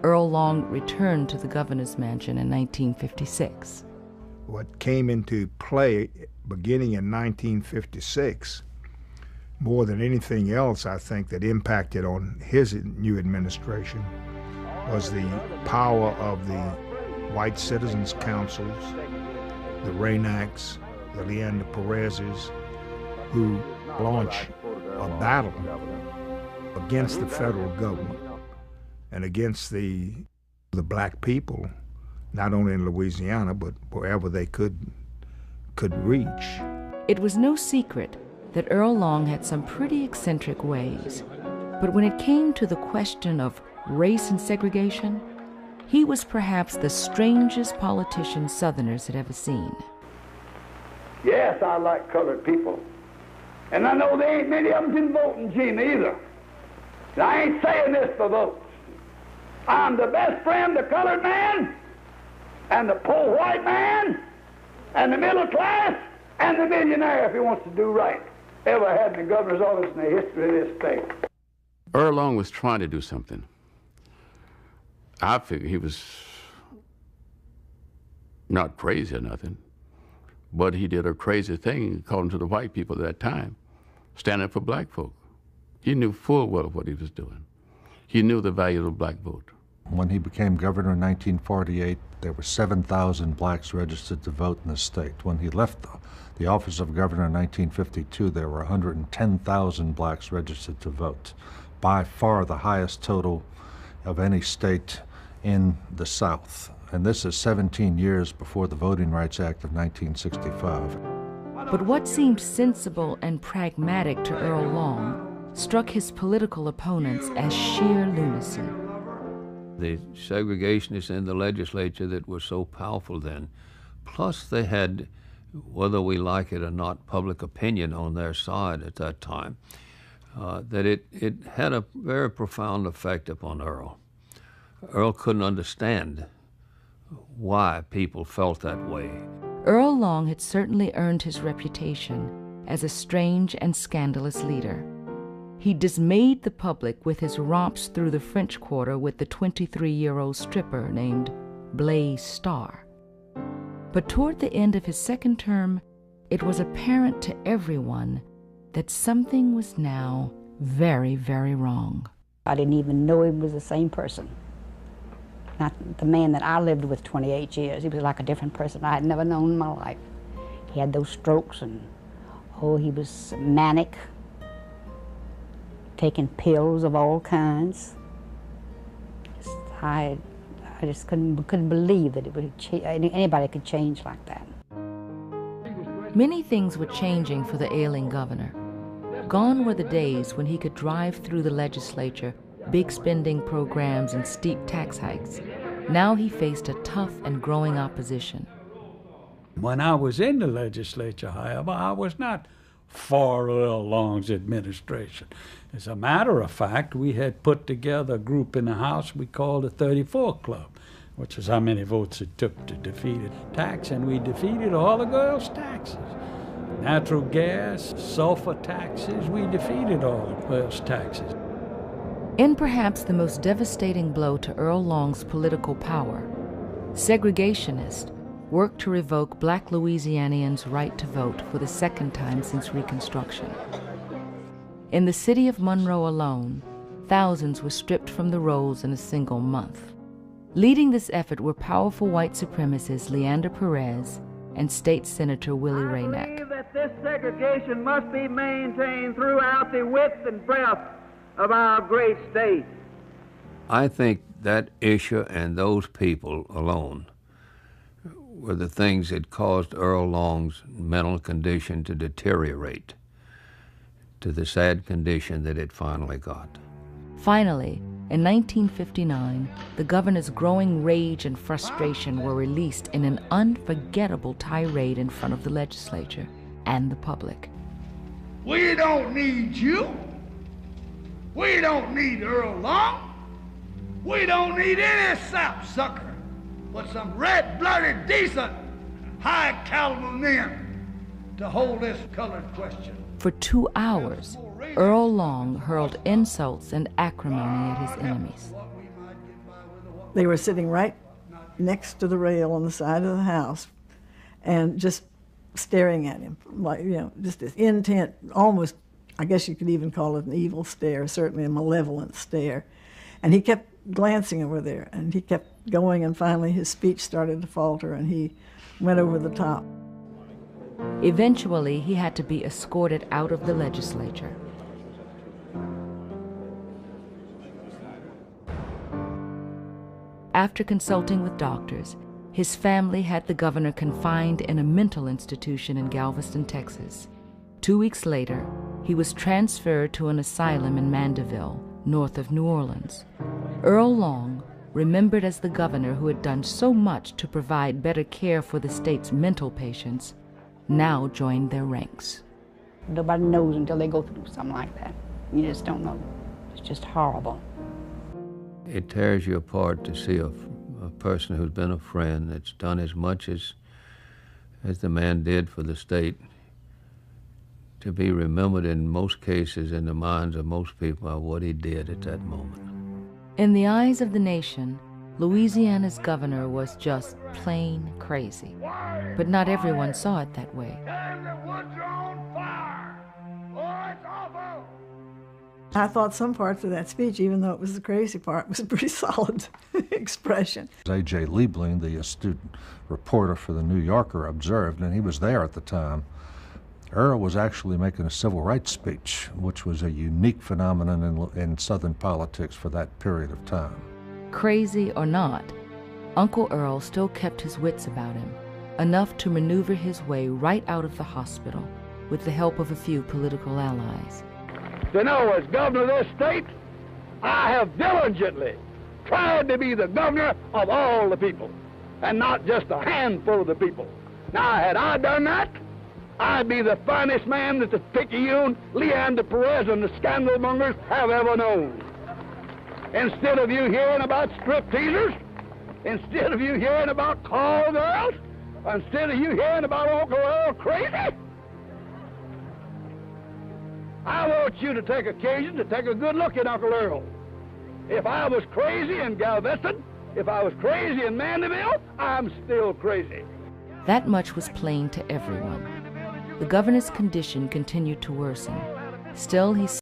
Earl Long returned to the governor's mansion in 1956. What came into play beginning in 1956, more than anything else, I think, that impacted on his new administration was the power of the white citizens' councils, the Raynacks, the Leander Perez's, who launched a battle against the federal government and against the black people, not only in Louisiana, but wherever they could reach. It was no secret that Earl Long had some pretty eccentric ways, but when it came to the question of race and segregation, he was perhaps the strangest politician Southerners had ever seen. Yes, I like colored people. And I know there ain't many of them can vote in Jim either. And I ain't saying this for votes. I'm the best friend the colored man, and the poor white man, and the middle class, and the millionaire, if he wants to do right, ever had in the governor's office in the history of this state. Earl Long was trying to do something. I figure he was not crazy or nothing, but he did a crazy thing according to the white people at that time, standing up for black folk. He knew full well what he was doing. He knew the value of the black vote. When he became governor in 1948, there were 7,000 blacks registered to vote in the state. When he left the office of governor in 1952, there were 110,000 blacks registered to vote, by far the highest total of any state in the South. And this is 17 years before the Voting Rights Act of 1965. But what seemed sensible and pragmatic to Earl Long struck his political opponents as sheer lunacy. The segregationists in the legislature that were so powerful then, plus they had, whether we like it or not, public opinion on their side at that time, that it had a very profound effect upon Earl. Earl couldn't understand why people felt that way. Earl Long had certainly earned his reputation as a strange and scandalous leader. He dismayed the public with his romps through the French Quarter with the 23-year-old stripper named Blaise Starr. But toward the end of his second term, it was apparent to everyone that something was now very, very wrong. I didn't even know he was the same person. Not the man that I lived with 28 years. He was like a different person I had never known in my life. He had those strokes and, he was manic, taking pills of all kinds. I just couldn't believe that anybody could change like that. Many things were changing for the ailing governor. Gone were the days when he could drive through the legislature, big spending programs and steep tax hikes. Now he faced a tough and growing opposition. When I was in the legislature, however, I was not for Earl Long's administration. As a matter of fact, we had put together a group in the House we called the 34 Club, which is how many votes it took to defeat a tax, and we defeated all the girls' taxes. Natural gas, sulfur taxes, we defeated all the girls' taxes. In perhaps the most devastating blow to Earl Long's political power, segregationists worked to revoke black Louisianians' right to vote for the second time since Reconstruction. In the city of Monroe alone, thousands were stripped from the rolls in a single month. Leading this effort were powerful white supremacists Leander Perez and State Senator Willie Raynack. I believe that this segregation must be maintained throughout the width and breadth of our great state. I think that issue and those people alone were the things that caused Earl Long's mental condition to deteriorate to the sad condition that it finally got. Finally, in 1959, the governor's growing rage and frustration were released in an unforgettable tirade in front of the legislature and the public. We don't need you. We don't need Earl Long. We don't need any sapsucker, but some red-blooded, decent, high-caliber men to hold this colored question. For 2 hours, Earl Long hurled insults and acrimony at his enemies. They were sitting right next to the rail on the side of the house and just staring at him, like, you know, just this intent, almost, I guess you could even call it an evil stare, certainly a malevolent stare. And he kept glancing over there, and he kept going, and finally his speech started to falter, and he went over the top. Eventually, he had to be escorted out of the legislature. After consulting with doctors, his family had the governor confined in a mental institution in Galveston, Texas. 2 weeks later, he was transferred to an asylum in Mandeville, north of New Orleans. Earl Long, remembered as the governor who had done so much to provide better care for the state's mental patients, now joined their ranks. Nobody knows until they go through something like that. You just don't know. It's just horrible. It tears you apart to see a person who's been a friend, that's done as much as the man did for the state, to be remembered in most cases in the minds of most people by what he did at that moment. In the eyes of the nation, Louisiana's governor was just plain crazy. But not everyone saw it that way. I thought some parts of that speech, even though it was the crazy part, was a pretty solid expression. A.J. Liebling, the astute reporter for the New Yorker, observed, and he was there at the time, Earl was actually making a civil rights speech, which was a unique phenomenon in Southern politics for that period of time. Crazy or not, Uncle Earl still kept his wits about him, enough to maneuver his way right out of the hospital with the help of a few political allies. You know, as governor of this state, I have diligently tried to be the governor of all the people, and not just a handful of the people. Now, had I done that, I'd be the finest man that the Picayune, Leander Perez, and the scandal mongers have ever known. Instead of you hearing about strip teasers, instead of you hearing about call girls, instead of you hearing about Uncle Earl crazy, I want you to take occasion to take a good look at Uncle Earl. If I was crazy in Galveston, if I was crazy in Mandeville, I'm still crazy. That much was plain to everyone. The governor's condition continued to worsen. Still, he